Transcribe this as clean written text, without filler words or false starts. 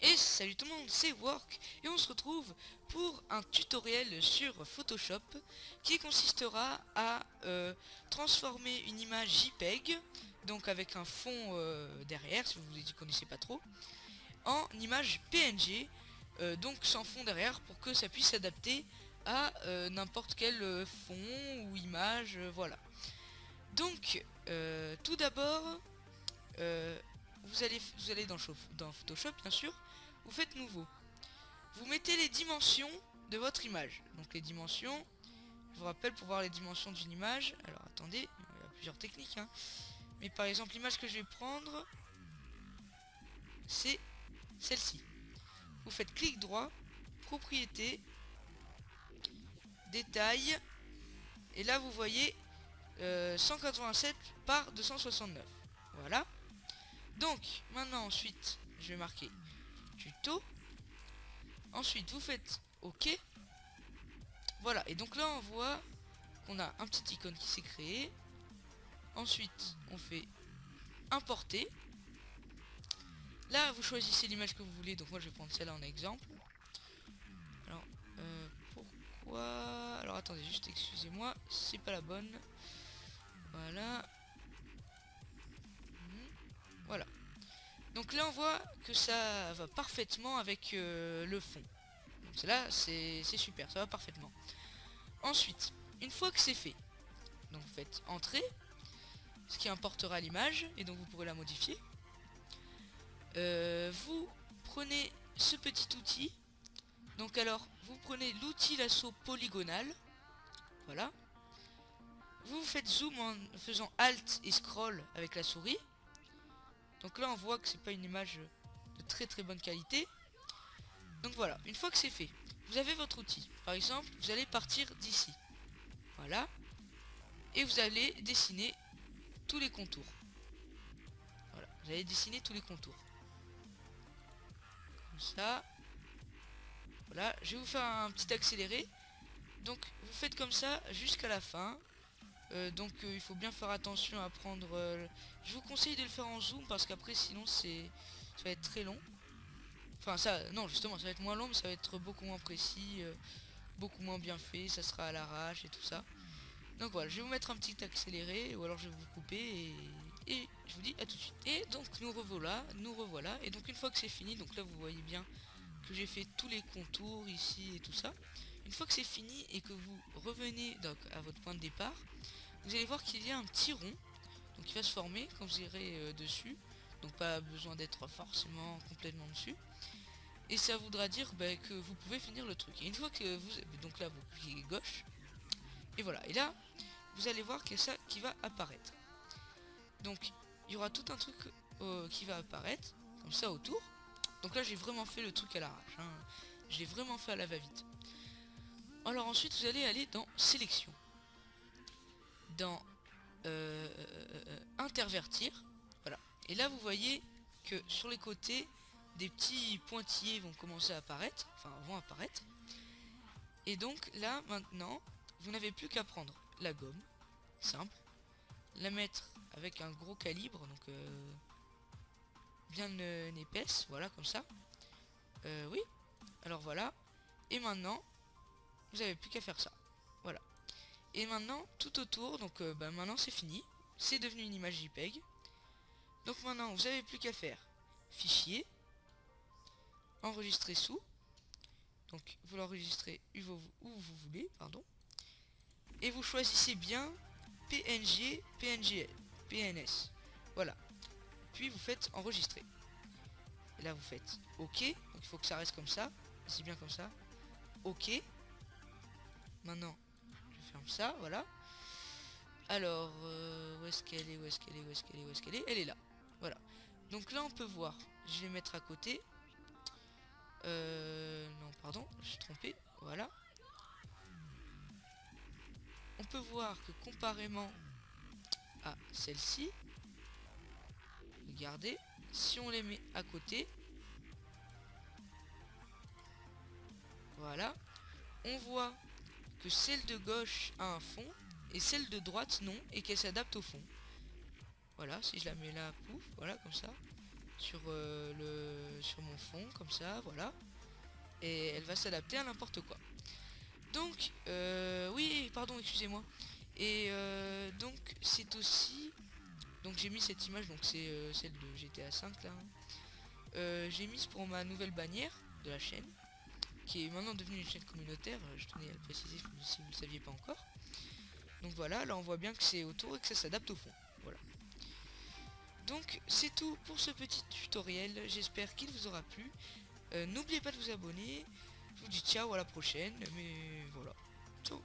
Et salut tout le monde, c'est Work et on se retrouve pour un tutoriel sur Photoshop qui consistera à transformer une image JPEG, donc avec un fond derrière si vous ne connaissez pas trop, en image PNG, donc sans fond derrière pour que ça puisse s'adapter à n'importe quel fond ou image, voilà. Donc tout d'abord, euh, vous allez dans Photoshop bien sûr, vous faites nouveau. Vous mettez les dimensions de votre image. Donc les dimensions, je vous rappelle pour voir les dimensions d'une image. Alors attendez, il y a plusieurs techniques. Mais par exemple l'image que je vais prendre, c'est celle-ci. Vous faites clic droit, propriété, détail. Et là vous voyez 187 par 269. Voilà. Donc maintenant ensuite je vais marquer tuto. Ensuite vous faites OK. Voilà, et donc là on voit qu'on a un petit icône qui s'est créé. Ensuite on fait importer. Là vous choisissez l'image que vous voulez, donc moi je vais prendre celle-là en exemple. Alors pourquoi... Alors attendez, juste excusez-moi, c'est pas la bonne. Voilà. Voilà. Donc là on voit que ça va parfaitement avec le fond. Donc là c'est super, ça va parfaitement. Ensuite, une fois que c'est fait, donc vous faites entrée, ce qui importera l'image et donc vous pourrez la modifier. Vous prenez ce petit outil. Donc alors, vous prenez l'outil lasso polygonal. Voilà. Vous faites zoom en faisant Alt et scroll avec la souris. Donc là, on voit que c'est pas une image de très bonne qualité. Donc voilà, une fois que c'est fait, vous avez votre outil. Par exemple, vous allez partir d'ici. Voilà. Et vous allez dessiner tous les contours. Voilà, vous allez dessiner tous les contours. Comme ça. Voilà, je vais vous faire un petit accéléré. Donc vous faites comme ça jusqu'à la fin. Il faut bien faire attention à prendre... je vous conseille de le faire en zoom parce qu'après sinon ça va être très long. Enfin ça, non justement ça va être moins long mais ça va être beaucoup moins précis, beaucoup moins bien fait, ça sera à l'arrache et tout ça. Donc voilà, je vais vous mettre un petit accéléré ou alors je vais vous couper et je vous dis à tout de suite. Et donc nous revoilà. Et donc une fois que c'est fini, donc là vous voyez bien que j'ai fait tous les contours ici et tout ça. Une fois que c'est fini et que vous revenez donc à votre point de départ, vous allez voir qu'il y a un petit rond donc qui va se former quand vous irez dessus. Donc pas besoin d'être forcément complètement dessus. Et ça voudra dire que vous pouvez finir le truc. Et une fois que vous... Donc là vous cliquez gauche. Et voilà. Et là, vous allez voir qu'il y a ça qui va apparaître. Donc il y aura tout un truc qui va apparaître comme ça autour. Donc là j'ai vraiment fait le truc à l'arrache. Je l'ai vraiment fait à la va-vite. Alors ensuite vous allez aller dans sélection. Dans intervertir. Voilà. Et là vous voyez que sur les côtés des petits pointillés vont commencer à apparaître. Enfin vont apparaître. Et donc là maintenant vous n'avez plus qu'à prendre la gomme. Simple. La mettre avec un gros calibre. Donc bien épaisse. Voilà comme ça. Oui. Alors voilà. Et maintenant vous n'avez plus qu'à faire ça. Voilà. Et maintenant tout autour. Donc maintenant c'est fini. C'est devenu une image JPEG. Donc maintenant vous n'avez plus qu'à faire fichier, enregistrer sous. Donc vous l'enregistrez où vous voulez, pardon. Et vous choisissez bien PNG, PNGL, PNS. Voilà. Puis vous faites enregistrer. Et là vous faites OK. Donc il faut que ça reste comme ça. C'est bien comme ça. OK. Maintenant je ferme ça, voilà. Alors où est-ce qu'elle est, où est-ce qu'elle est, où est-ce qu'elle est, où est-ce qu'elle est? Elle est là. Voilà. Donc là on peut voir. Je vais mettre à côté. Non pardon, je suis trompé. Voilà. On peut voir que comparément à celle-ci, regardez, si on les met à côté, voilà, on voit que celle de gauche a un fond et celle de droite non, et qu'elle s'adapte au fond. Voilà, si je la mets là, pouf, voilà, comme ça. sur mon fond comme ça, voilà. Et elle va s'adapter à n'importe quoi. Donc oui, pardon, excusez-moi. Et donc c'est aussi, donc j'ai mis cette image, donc c'est celle de GTA 5 là, hein. J'ai mise pour ma nouvelle bannière de la chaîne, qui est maintenant devenue une chaîne communautaire, je tenais à le préciser si vous ne le saviez pas encore. Donc voilà, là on voit bien que c'est autour et que ça s'adapte au fond. Voilà. Donc c'est tout pour ce petit tutoriel, j'espère qu'il vous aura plu. N'oubliez pas de vous abonner, je vous dis ciao à la prochaine, mais voilà. Ciao.